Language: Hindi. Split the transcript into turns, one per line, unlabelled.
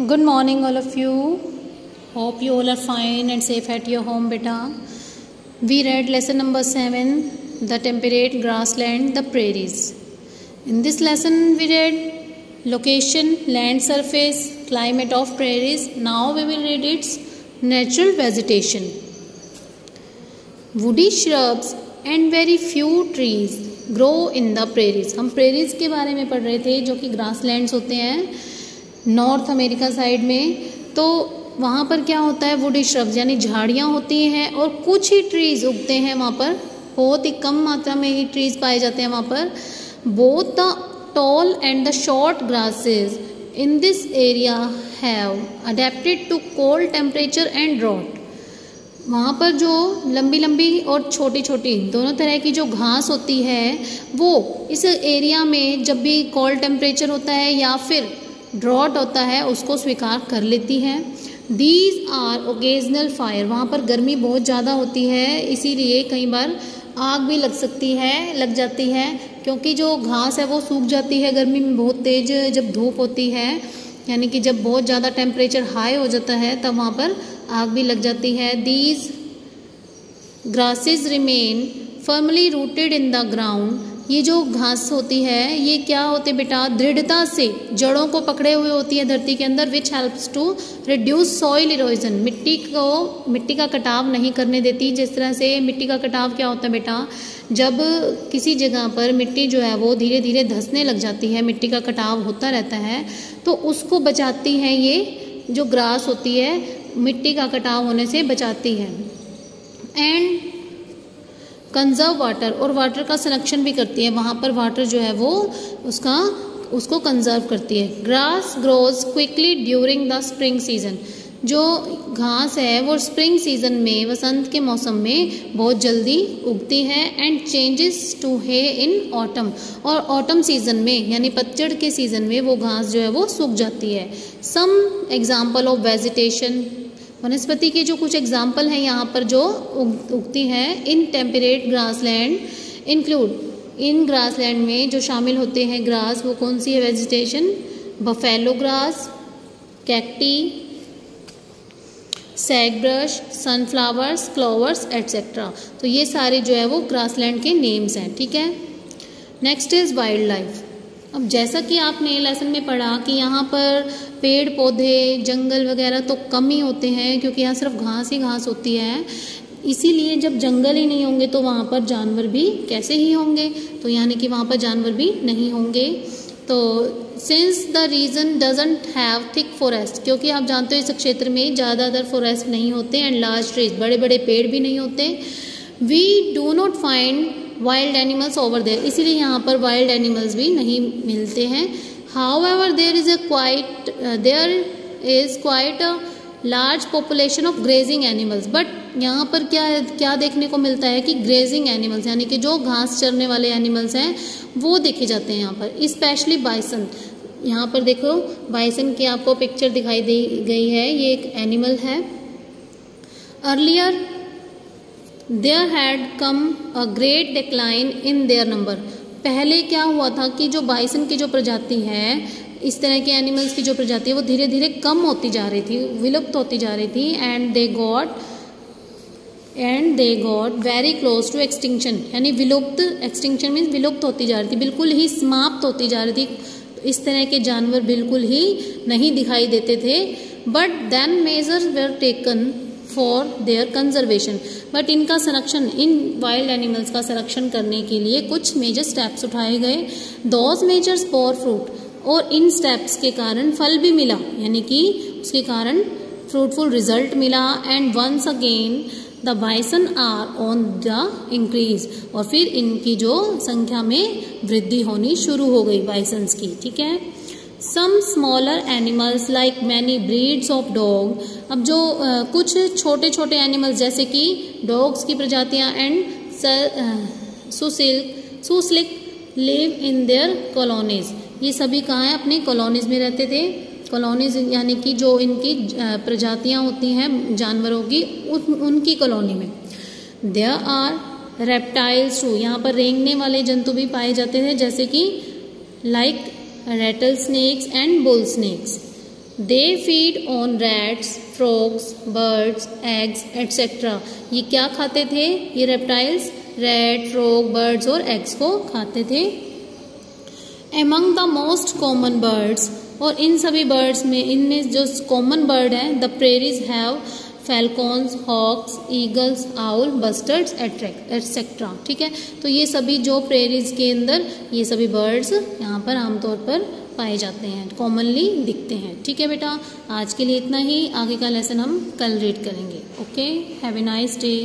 Good morning, all of you. Hope you all are fine and safe at your home, beta. We read lesson number 7, the temperate grassland, the prairies. In this lesson, we read location, land surface, climate of prairies. Now we will read its natural vegetation. Woody shrubs and very few trees grow in the prairies. हम prairies के बारे में पढ़ रहे थे, जो कि grasslands होते हैं नॉर्थ अमेरिका साइड में। तो वहाँ पर क्या होता है, वुडी श्रब्स यानी झाड़ियाँ होती हैं और कुछ ही ट्रीज उगते हैं वहाँ पर, बहुत ही कम मात्रा में ही ट्रीज पाए जाते हैं वहाँ पर। Both the tall and the short grasses in this area have adapted to cold temperature and drought. वहाँ पर जो लंबी लंबी और छोटी छोटी दोनों तरह की जो घास होती है वो इस एरिया में जब भी कोल्ड टेम्परेचर होता है या फिर ड्रॉट होता है उसको स्वीकार कर लेती है। दीज आर ओकेजनल फायर, वहाँ पर गर्मी बहुत ज़्यादा होती है, इसीलिए कई बार आग भी लग जाती है, क्योंकि जो घास है वो सूख जाती है गर्मी में बहुत तेज जब धूप होती है, यानी कि जब बहुत ज़्यादा टेम्परेचर हाई हो जाता है तब वहाँ पर आग भी लग जाती है। These grasses remain firmly rooted in the ground. ये जो घास होती है ये क्या होते बेटा, दृढ़ता से जड़ों को पकड़े हुए होती है धरती के अंदर, which helps to reduce soil erosion. मिट्टी का कटाव नहीं करने देती। जिस तरह से मिट्टी का कटाव क्या होता है बेटा, जब किसी जगह पर मिट्टी जो है वो धीरे धीरे धंसने लग जाती है, मिट्टी का कटाव होता रहता है, तो उसको बचाती है ये जो ग्रास होती है, मिट्टी का कटाव होने से बचाती है। एंड कंजर्व वाटर, और वाटर का संरक्षण भी करती है, वहाँ पर वाटर जो है वो उसको कंजर्व करती है। Grass grows quickly during the spring season. जो घास है वो स्प्रिंग सीजन में, वसंत के मौसम में बहुत जल्दी उगती है। And changes to hay in autumn, और ऑटम सीजन में यानी पतझड़ के सीजन में वो घास जो है वो सूख जाती है। सम एग्जाम्पल ऑफ वेजिटेशन, वनस्पति के जो कुछ एग्जाम्पल हैं यहाँ पर जो उगती हैं in temperate grassland include, in grassland में जो शामिल होते हैं ग्रास, वो कौन सी है vegetation, buffalo grass, cacti, sagebrush, sunflowers, clovers etcetera. तो ये सारे जो है वो ग्रासलैंड के नेम्स हैं, ठीक है। Next is wild life. अब जैसा कि आपने लेसन में पढ़ा कि यहाँ पर पेड़ पौधे जंगल वगैरह तो कम ही होते हैं, क्योंकि यहाँ सिर्फ घास ही घास होती है, इसीलिए जब जंगल ही नहीं होंगे तो वहाँ पर जानवर भी कैसे ही होंगे, तो यानी कि वहाँ पर जानवर भी नहीं होंगे। तो since the region doesn't have thick forest, क्योंकि आप जानते हो इस क्षेत्र में ज़्यादातर फॉरेस्ट नहीं होते, एंड लार्ज ट्रीज, बड़े बड़े पेड़ भी नहीं होते। We do not find wild animals over there, इसीलिए यहाँ पर वाइल्ड एनिमल्स भी नहीं मिलते हैं। However there is quite a large population of grazing animals, but यहाँ पर क्या देखने को मिलता है कि ग्रेजिंग एनिमल्स यानी कि जो घास चरने वाले एनिमल्स हैं वो देखे जाते हैं यहाँ पर। स्पेशली बाइसन, यहाँ पर देखो बाइसन की आपको पिक्चर दिखाई दी गई है, ये एक एनिमल है। Earlier there had come a great decline in their number, पहले क्या हुआ था कि जो बाइसन की जो प्रजाति है, इस तरह के एनिमल्स की जो प्रजाति है वो धीरे धीरे कम होती जा रही थी, विलुप्त होती जा रही थी। And they got very close to extinction, यानी विलुप्त, एक्सटिंक्शन मीन्स विलुप्त होती जा रही थी, बिल्कुल ही समाप्त होती जा रही थी। इस तरह के जानवर बिल्कुल ही नहीं दिखाई देते थे। But then measures were taken for their conservation, but इनका संरक्षण, इन वाइल्ड एनिमल्स का संरक्षण करने के लिए कुछ मेजर स्टेप्स उठाए गए। दोज मेजर्स बोर फ्रूट, और इन स्टेप्स के कारण फल भी मिला, यानी कि उसके कारण फ्रूटफुल रिजल्ट मिला। And once again the bison are on the increase, और फिर इनकी जो संख्या में वृद्धि होनी शुरू हो गई बाइसन्स की, ठीक है। Some smaller animals like many breeds of dog, अब जो कुछ छोटे छोटे एनिमल्स जैसे कि डॉग्स की प्रजातियां and suslik live in their colonies, ये सभी कहाँ हैं, अपने कॉलोनीज में रहते थे। कॉलोनीज यानी कि जो इनकी प्रजातियां होती हैं जानवरों की, उनकी कॉलोनी में। देयर आर रेप्टाइल्स टू, यहाँ पर रेंगने वाले जंतु भी पाए जाते थे, जैसे कि like rattlesnakes and bull snakes. They feed on rats, frogs, birds, eggs etcetera. ये क्या खाते थे? ये रेप्टाइल्स रैट, फ्रॉग, बर्ड्स और एग्स को खाते थे। Among the most common birds, और इन सभी बर्ड्स में, इनमें जो कॉमन बर्ड हैं, the prairies have falcons, hawks, eagles, owl, bustards etcetera. ठीक है, तो ये सभी जो प्रेरीज के अंदर ये सभी बर्ड्स यहाँ पर आमतौर पर पाए जाते हैं, कॉमनली दिखते हैं। ठीक है बेटा, आज के लिए इतना ही। आगे का लेसन हम कल रीड करेंगे। Okay, have a nice day.